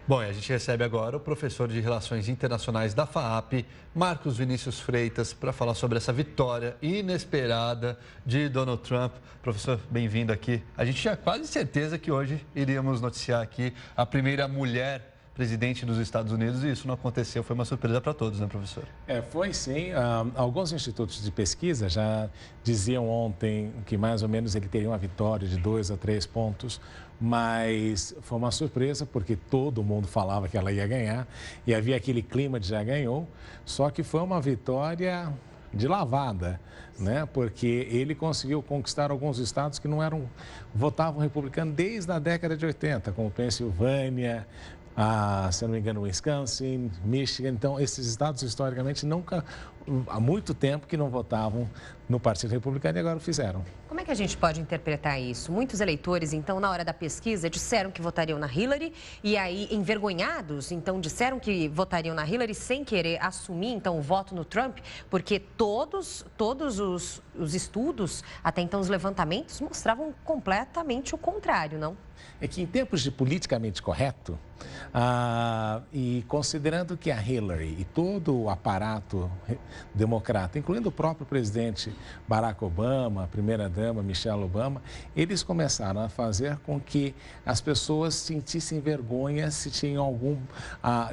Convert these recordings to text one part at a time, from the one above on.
Bom, e a gente recebe agora o professor de Relações Internacionais da FAAP, Marcos Vinícius Freitas, para falar sobre essa vitória inesperada de Donald Trump. Professor, bem-vindo aqui. A gente tinha quase certeza que hoje iríamos noticiar aqui a primeira mulher presidente dos Estados Unidos e isso não aconteceu. Foi uma surpresa para todos, né, professor? Foi sim. Alguns institutos de pesquisa já diziam ontem que mais ou menos ele teria uma vitória de 2 a 3 pontos, mas foi uma surpresa porque todo mundo falava que ela ia ganhar e havia aquele clima de já ganhou, só que foi uma vitória de lavada, né? Porque ele conseguiu conquistar alguns estados que votavam republicano desde a década de 80, como Pensilvânia, se eu não me engano, Wisconsin, Michigan. Então, esses estados, historicamente, nunca, há muito tempo que não votavam no Partido Republicano e agora o fizeram. Como é que a gente pode interpretar isso? Muitos eleitores, então, na hora da pesquisa, disseram que votariam na Hillary e aí, envergonhados, então, disseram que votariam na Hillary sem querer assumir, então, o voto no Trump, porque todos os estudos, até então os levantamentos, mostravam completamente o contrário, não? É que em tempos de politicamente correto, e considerando que a Hillary e todo o aparato democrata, incluindo o próprio presidente Barack Obama, a primeira-dama Michelle Obama, eles começaram a fazer com que as pessoas sentissem vergonha se tinham algum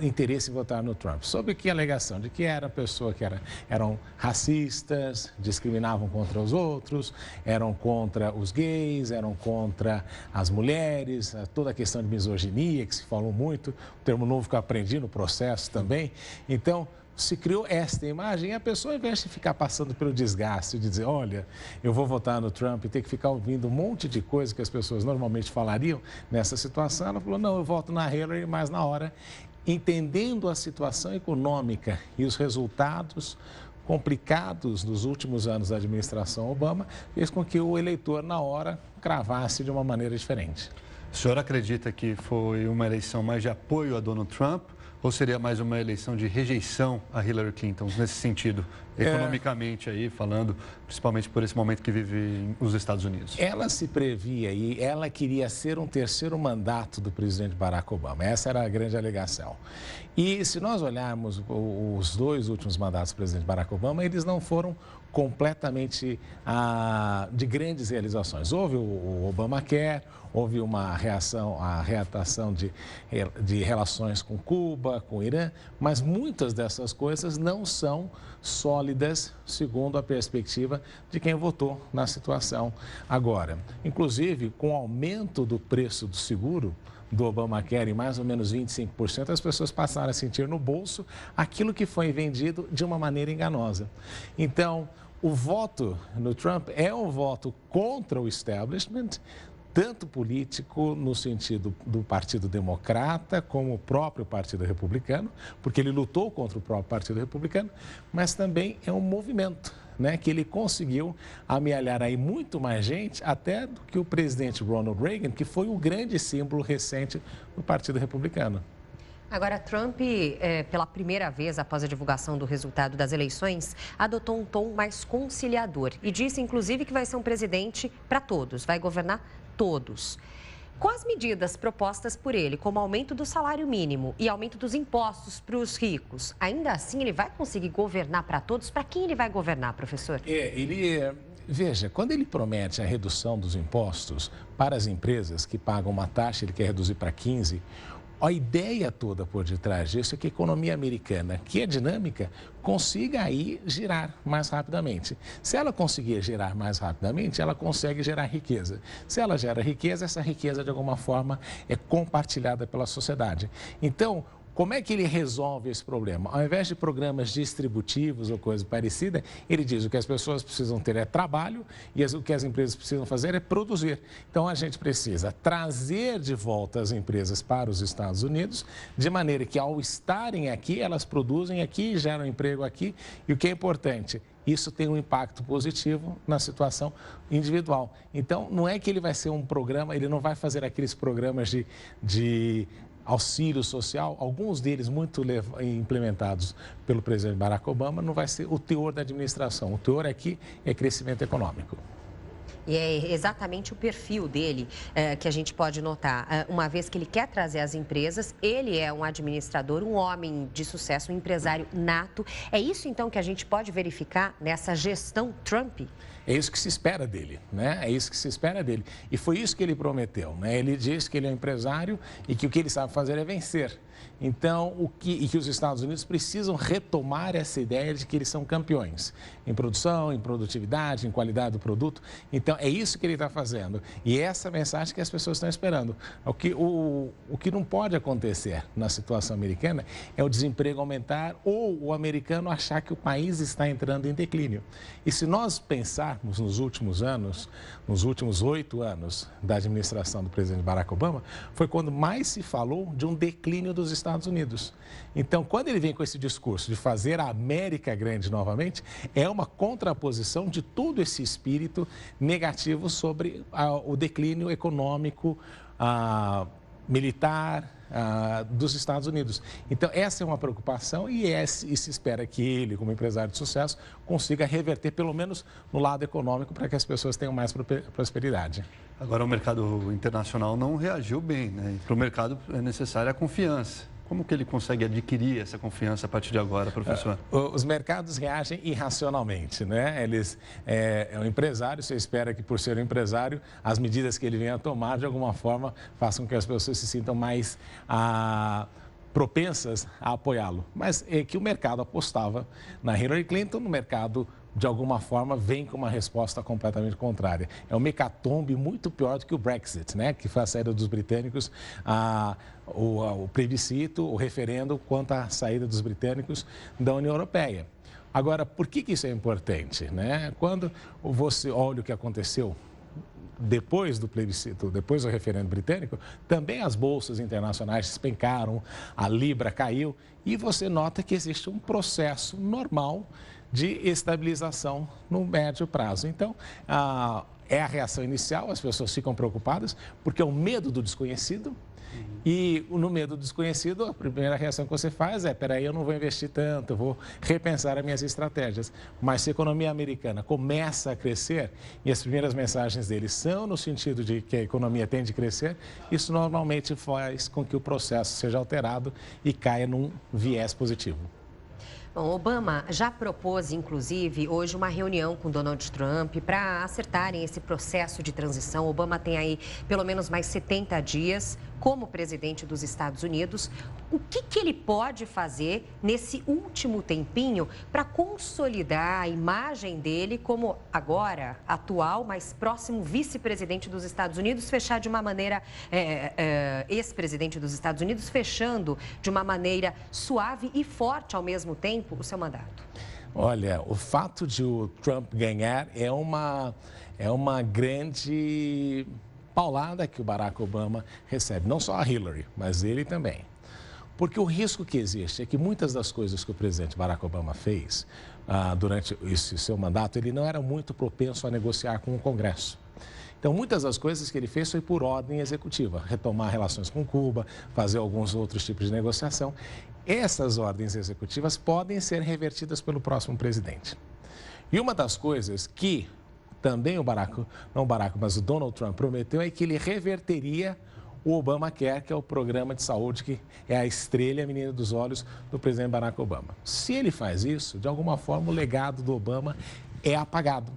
interesse em votar no Trump. Sob que alegação de que era pessoa que eram racistas, discriminavam contra os outros, eram contra os gays, eram contra as mulheres, toda a questão de misoginia que se falou muito, o termo novo que eu aprendi no processo também. Então, se criou esta imagem e a pessoa, ao invés de ficar passando pelo desgaste de dizer, olha, eu vou votar no Trump e ter que ficar ouvindo um monte de coisa que as pessoas normalmente falariam nessa situação, ela falou, não, eu voto na Hillary, mas na hora, entendendo a situação econômica e os resultados complicados nos últimos anos da administração Obama, fez com que o eleitor, na hora, cravasse de uma maneira diferente. O senhor acredita que foi uma eleição mais de apoio a Donald Trump ou seria mais uma eleição de rejeição a Hillary Clinton, nesse sentido, economicamente aí, falando, principalmente por esse momento que vive os Estados Unidos? Ela se previa e ela queria ser um terceiro mandato do presidente Barack Obama. Essa era a grande alegação. E se nós olharmos os 2 últimos mandatos do presidente Barack Obama, eles não foram completamente de grandes realizações. Houve o Obamacare, houve uma reatação de relações com Cuba, com o Irã, mas muitas dessas coisas não são sólidas, segundo a perspectiva de quem votou na situação agora. Inclusive, com o aumento do preço do seguro, do Obamacare em mais ou menos 25%, as pessoas passaram a sentir no bolso aquilo que foi vendido de uma maneira enganosa. Então, o voto no Trump é um voto contra o establishment, tanto político no sentido do Partido Democrata como o próprio Partido Republicano, porque ele lutou contra o próprio Partido Republicano, mas também é um movimento, né, que ele conseguiu amealhar aí muito mais gente até do que o presidente Ronald Reagan, que foi o grande símbolo recente do Partido Republicano. Agora, Trump, pela primeira vez após a divulgação do resultado das eleições, adotou um tom mais conciliador e disse, inclusive, que vai ser um presidente para todos, vai governar todos. Com as medidas propostas por ele, como aumento do salário mínimo e aumento dos impostos para os ricos, ainda assim ele vai conseguir governar para todos? Para quem ele vai governar, professor? Veja, quando ele promete a redução dos impostos para as empresas que pagam uma taxa, ele quer reduzir para 15%, a ideia toda por detrás disso é que a economia americana, que é dinâmica, consiga aí girar mais rapidamente. Se ela conseguir girar mais rapidamente, ela consegue gerar riqueza. Se ela gera riqueza, essa riqueza de alguma forma é compartilhada pela sociedade. Então, como é que ele resolve esse problema? Ao invés de programas distributivos ou coisa parecida, ele diz o que as pessoas precisam ter é trabalho e o que as empresas precisam fazer é produzir. Então, a gente precisa trazer de volta as empresas para os Estados Unidos, de maneira que, ao estarem aqui, elas produzem aqui, geram emprego aqui. E o que é importante, isso tem um impacto positivo na situação individual. Então, não é que ele vai ser um programa, ele não vai fazer aqueles programas de auxílio social, alguns deles muito implementados pelo presidente Barack Obama, não vai ser o teor da administração. O teor aqui é crescimento econômico. E é exatamente o perfil dele que a gente pode notar. Uma vez que ele quer trazer as empresas, ele é um administrador, um homem de sucesso, um empresário nato. É isso, então, que a gente pode verificar nessa gestão Trump? É isso que se espera dele, né? É isso que se espera dele. E foi isso que ele prometeu, né? Ele disse que ele é um empresário e que o que ele sabe fazer é vencer. Então, que os Estados Unidos precisam retomar essa ideia de que eles são campeões em produção, em produtividade, em qualidade do produto. Então, é isso que ele está fazendo. E essa mensagem que as pessoas estão esperando. O que não pode acontecer na situação americana é o desemprego aumentar ou o americano achar que o país está entrando em declínio. E se nós pensarmos nos últimos anos, nos últimos 8 anos da administração do presidente Barack Obama, foi quando mais se falou de um declínio dos Estados Unidos. Então, quando ele vem com esse discurso de fazer a América grande novamente, é uma contraposição de todo esse espírito negativo sobre o declínio econômico, militar dos Estados Unidos. Então, essa é uma preocupação e se espera que ele, como empresário de sucesso, consiga reverter, pelo menos no lado econômico, para que as pessoas tenham mais prosperidade. Agora, o mercado internacional não reagiu bem, né? Para o mercado é necessária a confiança. Como que ele consegue adquirir essa confiança a partir de agora, professor? Os mercados reagem irracionalmente, né? É um empresário, você espera que, por ser um empresário, as medidas que ele venha a tomar, de alguma forma, façam com que as pessoas se sintam mais propensas a apoiá-lo. Mas é que o mercado apostava na Hillary Clinton, no mercado, de alguma forma, vem com uma resposta completamente contrária. É um hecatombe muito pior do que o Brexit, né? Que foi a saída dos britânicos, o plebiscito, o referendo quanto à saída dos britânicos da União Europeia. Agora, por que isso é importante, né? Quando você olha o que aconteceu depois do plebiscito, depois do referendo britânico, também as bolsas internacionais despencaram, a Libra caiu e você nota que existe um processo normal de estabilização no médio prazo. Então, é a reação inicial, as pessoas ficam preocupadas, porque é o medo do desconhecido. E no medo do desconhecido, a primeira reação que você faz é: peraí, eu não vou investir tanto, eu vou repensar as minhas estratégias. Mas se a economia americana começa a crescer, e as primeiras mensagens deles são no sentido de que a economia tende a crescer, isso normalmente faz com que o processo seja alterado e caia num viés positivo. Bom, Obama já propôs, inclusive, hoje uma reunião com Donald Trump para acertarem esse processo de transição. Obama tem aí pelo menos mais 70 dias como presidente dos Estados Unidos. O que ele pode fazer nesse último tempinho para consolidar a imagem dele como agora atual, mais próximo vice-presidente dos Estados Unidos, fechar de uma maneira, ex-presidente dos Estados Unidos, fechando de uma maneira suave e forte ao mesmo tempo o seu mandato? Olha, o fato de o Trump ganhar é uma grande paulada que o Barack Obama recebe. Não só a Hillary, mas ele também. Porque o risco que existe é que muitas das coisas que o presidente Barack Obama fez durante esse seu mandato, ele não era muito propenso a negociar com o Congresso. Então, muitas das coisas que ele fez foi por ordem executiva, retomar relações com Cuba, fazer alguns outros tipos de negociação. Essas ordens executivas podem ser revertidas pelo próximo presidente. E uma das coisas que também mas o Donald Trump prometeu é que ele reverteria o Obamacare, que é o programa de saúde que é a estrela, a menina dos olhos do presidente Barack Obama. Se ele faz isso, de alguma forma o legado do Obama é apagado.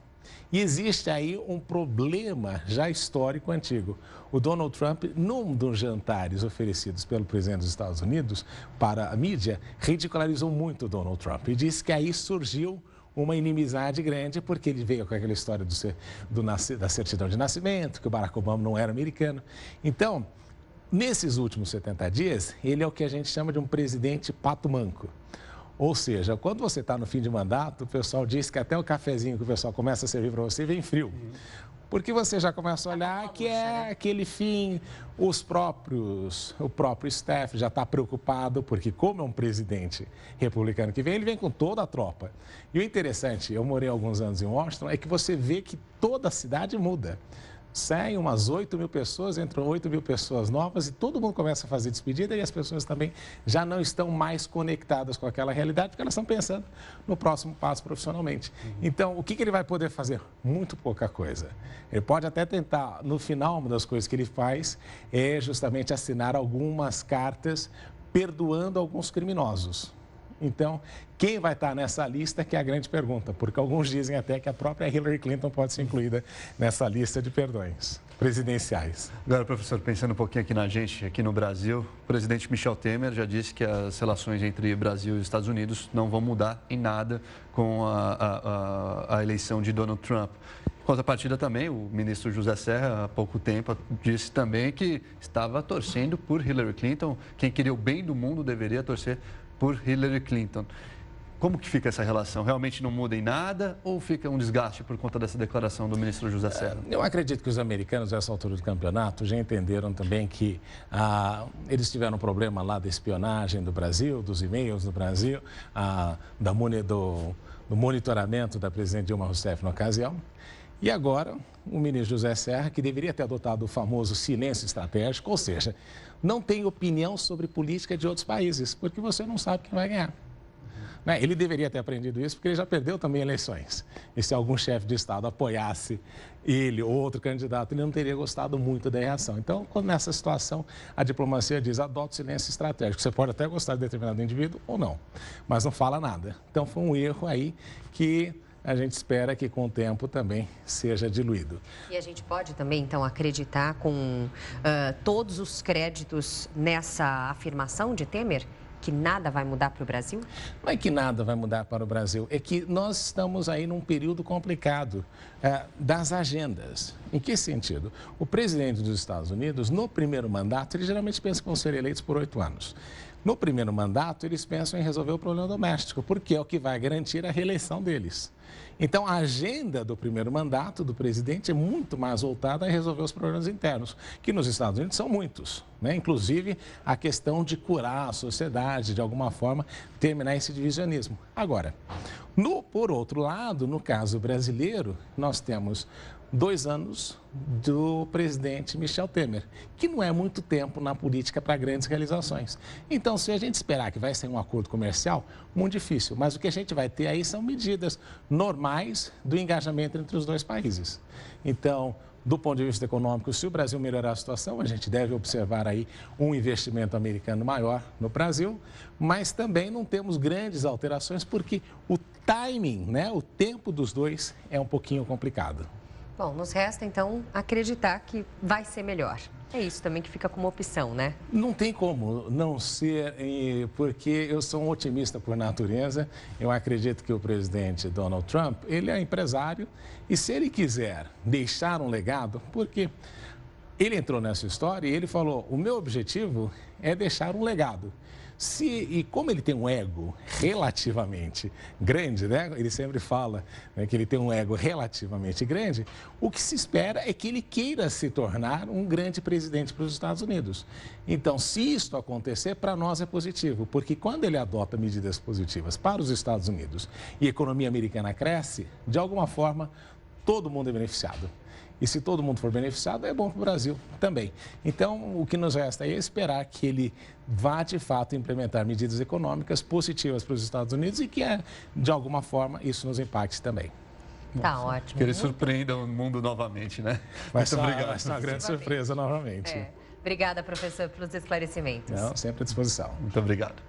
E existe aí um problema já histórico antigo. O Donald Trump, num dos jantares oferecidos pelo presidente dos Estados Unidos para a mídia, ridicularizou muito o Donald Trump e disse que aí surgiu uma inimizade grande, porque ele veio com aquela história da certidão de nascimento, que o Barack Obama não era americano. Então, nesses últimos 70 dias, ele é o que a gente chama de um presidente pato manco. Ou seja, quando você está no fim de mandato, o pessoal diz que até o cafezinho que o pessoal começa a servir para você vem frio. Porque você já começa a olhar que é aquele fim, o próprio staff já está preocupado, porque como é um presidente republicano que vem, ele vem com toda a tropa. E o interessante, eu morei alguns anos em Washington, é que você vê que toda a cidade muda. saem umas 8 mil pessoas, entram 8 mil pessoas novas e todo mundo começa a fazer despedida e as pessoas também já não estão mais conectadas com aquela realidade porque elas estão pensando no próximo passo profissionalmente. Então, o que ele vai poder fazer? Muito pouca coisa. Ele pode até tentar, no final, uma das coisas que ele faz é justamente assinar algumas cartas perdoando alguns criminosos. Então, quem vai estar nessa lista que é a grande pergunta, porque alguns dizem até que a própria Hillary Clinton pode ser incluída nessa lista de perdões presidenciais. Agora, professor, pensando um pouquinho aqui na gente, aqui no Brasil, o presidente Michel Temer já disse que as relações entre Brasil e Estados Unidos não vão mudar em nada com a eleição de Donald Trump. Em contrapartida também, o ministro José Serra, há pouco tempo, disse também que estava torcendo por Hillary Clinton. Quem queria o bem do mundo deveria torcer por Hillary Clinton. Como que fica essa relação? Realmente não muda em nada ou fica um desgaste por conta dessa declaração do ministro José Serra? Eu acredito que os americanos, nessa altura do campeonato, já entenderam também que eles tiveram um problema lá da espionagem do Brasil, dos e-mails do Brasil, do monitoramento da presidente Dilma Rousseff na ocasião. E agora, o ministro José Serra, que deveria ter adotado o famoso silêncio estratégico, ou seja, não tem opinião sobre política de outros países, porque você não sabe quem vai ganhar. Ele deveria ter aprendido isso, porque ele já perdeu também eleições. E se algum chefe de Estado apoiasse ele ou outro candidato, ele não teria gostado muito da reação. Então, quando nessa situação, a diplomacia diz, adota o silêncio estratégico. Você pode até gostar de determinado indivíduo ou não, mas não fala nada. Então, foi um erro aí que a gente espera que com o tempo também seja diluído. E a gente pode também, então, acreditar com todos os créditos nessa afirmação de Temer? Que nada vai mudar para o Brasil? Não é que nada vai mudar para o Brasil, é que nós estamos aí num período complicado das agendas. Em que sentido? O presidente dos Estados Unidos, no primeiro mandato, ele geralmente pensa que vão ser eleitos por 8 anos. No primeiro mandato, eles pensam em resolver o problema doméstico, porque é o que vai garantir a reeleição deles. Então, a agenda do primeiro mandato do presidente é muito mais voltada a resolver os problemas internos, que nos Estados Unidos são muitos, Inclusive, a questão de curar a sociedade, de alguma forma, terminar esse divisionismo. Agora, por outro lado, no caso brasileiro, nós temos 2 anos do presidente Michel Temer, que não é muito tempo na política para grandes realizações. Então, se a gente esperar que vai ser um acordo comercial, muito difícil. Mas o que a gente vai ter aí são medidas normais do engajamento entre os dois países. Então, do ponto de vista econômico, se o Brasil melhorar a situação, a gente deve observar aí um investimento americano maior no Brasil, mas também não temos grandes alterações porque o timing, o tempo dos dois é um pouquinho complicado. Bom, nos resta, então, acreditar que vai ser melhor. É isso também que fica como opção, né? Não tem como não ser, porque eu sou um otimista por natureza. Eu acredito que o presidente Donald Trump, ele é empresário e se ele quiser deixar um legado, porque ele entrou nessa história e ele falou, o meu objetivo é deixar um legado. E como ele tem um ego relativamente grande, Ele sempre fala que ele tem um ego relativamente grande, o que se espera é que ele queira se tornar um grande presidente para os Estados Unidos. Então, se isto acontecer, para nós é positivo, porque quando ele adota medidas positivas para os Estados Unidos e a economia americana cresce, de alguma forma, todo mundo é beneficiado. E se todo mundo for beneficiado, é bom para o Brasil também. Então, o que nos resta é esperar que ele vá, de fato, implementar medidas econômicas positivas para os Estados Unidos e que, de alguma forma, isso nos impacte também. Tá ótimo. Que ele surpreenda o mundo novamente, né? Muito obrigado. Vai ser uma grande surpresa novamente. Obrigada, professor, pelos esclarecimentos. Não, sempre à disposição. Muito obrigado.